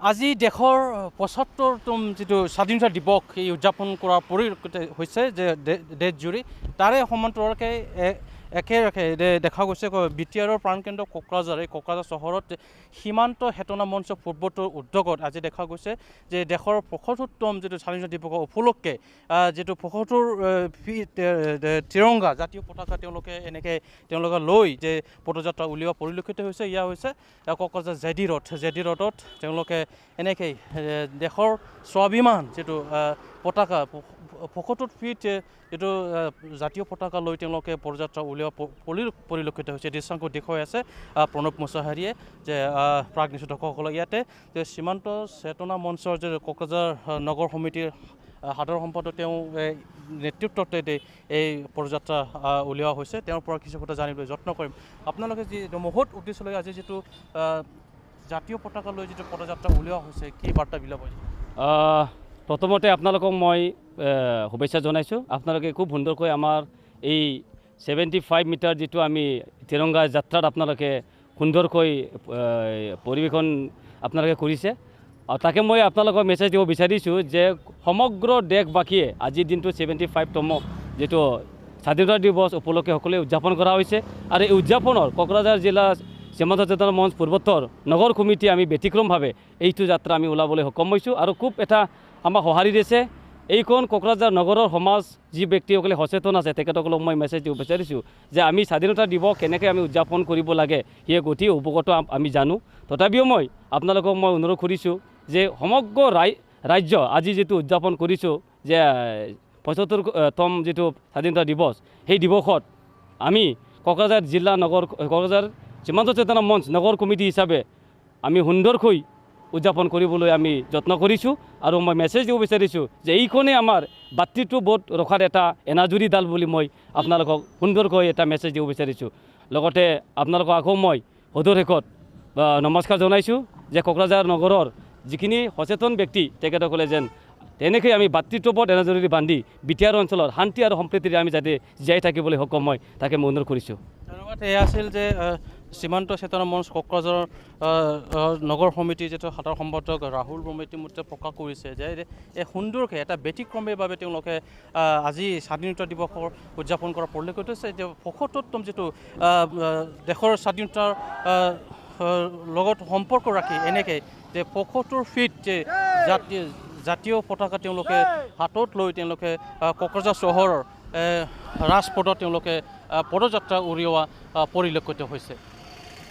আজি দেশৰ ৭৫তম যিটো স্বাধীনতা দিৱস এই উদযাপন কৰাৰ পৰিলক্ষিত হৈছে যে দেশজুৰি তাৰে সমান্তৰালকৈ একেৰাখে দেখা গৈছে বিটিআৰৰ প্ৰাণকেন্দ্ৰ কোকৰাঝাৰ এই কোকৰাঝাৰ চহৰত সীমান্ত চেতনা মঞ্চ ফুটবলৰ উদ্যোগত আজি দেখা গৈছে যে দেশৰ ৭৫তম যিটো স্বাধীনতা দিৱস উপলক্ষে যিটো ৭৫ তিৰংগা জাতীয় পতাকা তেওঁলোকে লৈ যে পদযাত্ৰা উলিওৱা পৰিলক্ষিত হৈছে। ইয়া হৈছে কোকৰাঝাৰ জেডি ৰোডত তেওঁলোকে এনেকৈ দেশৰ স্বাভিমান যিটো পতাকা ৭৫ ফিট এইটো জাতীয় পতাকা লৈ তেওঁলোকে পদযাত্ৰা উলিওৱা পৰিলক্ষিত হৈছে। দৃশ্যাংশ দেখুৱাই আছে প্ৰণৱ মুছাহাৰীয়ে যে প্ৰাগ নিউজ দৰ্শকসকলক ইয়াতে যে সীমান্ত চেতনা মঞ্চৰ যে কোকৰাঝাৰ নগৰ সমিতিৰ সাধাৰণ সম্পাদক তেওঁ নেতৃত্বতে এই পদযাত্ৰা উলিওৱা হৈছে। তেওঁৰ পৰা কিছু কথা জানিবলৈ যত্ন কৰিম। আপোনালোকে যি মহৎ উদ্দেশ্যলৈ আজি যিটো জাতীয় পতাকা লৈ যিটো পদযাত্ৰা উলিওৱা হৈছে কি বাৰ্তা বিলাব? প্ৰথমতে আপোনালোকক মই শুভেচ্ছা জনাইছোঁ। আপোনালোকে খুব সুন্দৰকৈ আমাৰ এই 75 মিটাৰ যিটো আমি তিৰংগা যাত্ৰাত আপোনালোকে সুন্দৰকৈ পৰিৱেশন আপোনালোকে কৰিছে। আৰু তাকে মই আপোনালোকক মেছেজ দিব বিচাৰিছোঁ যে সমগ্ৰ দেশবাসীয়ে আজিৰ দিনটো 75তম যিটো স্বাধীনতা দিৱস উপলক্ষে সকলোৱে উদযাপন কৰা হৈছে। আৰু এই উদযাপনৰ কোকৰাঝাৰ জিলা সীমান্ত চেতনা মঞ্চ পূৰ্বোত্তৰ নগৰ কমিটি আমি ব্যতিক্ৰমভাৱে এইটো যাত্ৰা আমি ওলাবলৈ সক্ষম হৈছোঁ। আৰু খুব এটা আমাক সঁহাৰি দিছে এইখন কোকৰাঝাৰ নগৰৰ সমাজ যি ব্যক্তিসকলে সচেতন আছে তেখেতসকলক মই মেছেজ দিব বিচাৰিছোঁ যে আমি স্বাধীনতা দিৱস কেনেকৈ আমি উদযাপন কৰিব লাগে সেয়ে গতি অৱগত আমি জানো। তথাপিও মই আপোনালোকক মই অনুৰোধ কৰিছোঁ যে সমগ্ৰ ৰাজ্য আজি যিটো উদযাপন কৰিছোঁ যে ৭৫তম যিটো স্বাধীনতা দিৱস সেই দিৱসত আমি কোকৰাঝাৰ জিলা কোকৰাঝাৰ সীমান্ত চেতনা মঞ্চ নগৰ কমিটি হিচাপে আমি সুন্দৰকৈ উদযাপন কৰিবলৈ আমি যত্ন কৰিছোঁ। আৰু মই মেছেজ দিব বিচাৰিছোঁ যে এইখনেই আমাৰ ভাতৃত্ববোধ ৰখাৰ এটা এনাজৰী ডাল বুলি মই আপোনালোকক সুন্দৰকৈ এটা মেছেজ দিব বিচাৰিছোঁ। লগতে আপোনালোকক আকৌ মই সদৌ নমস্কাৰ জনাইছোঁ যে কোকৰাঝাৰ নগৰৰ যিখিনি সচেতন ব্যক্তি তেখেতসকলে যেন তেনেকৈ আমি ভাতৃত্ববোধ এনাজৰী বান্ধি বিটিআৰ অঞ্চলৰ শান্তি আৰু সম্প্ৰীতিৰে আমি যাতে জীয়াই থাকিবলৈ সক্ষম হয় তাকে মই অনুৰোধ কৰিছোঁ। ধন্যবাদ। এয়া আছিল যে সীমান্ত চেতনা মঞ্চ কোকৰাঝাৰ নগৰ সমিতিৰ যিটো সাধাৰণ সম্পাদক ৰাহুল ইতিমধ্যে প্ৰকাশ কৰিছে যে এই সুন্দৰকৈ এটা ব্যতিক্ৰমীভাৱে তেওঁলোকে আজি স্বাধীনতা দিৱসৰ উদযাপন কৰাৰ পৰিলক্ষিত হৈছে। যে ৭৫তম যিটো দেশৰ স্বাধীনতাৰ লগত সম্পৰ্ক ৰাখি এনেকৈ যে ৭৫ ফিট যে জাতীয় পতাকা তেওঁলোকে হাতত লৈ তেওঁলোকে কোকৰাঝাৰ চহৰৰ ৰাজপথত তেওঁলোকে পদযাত্ৰা উলিওৱা পৰিলক্ষিত হৈছে।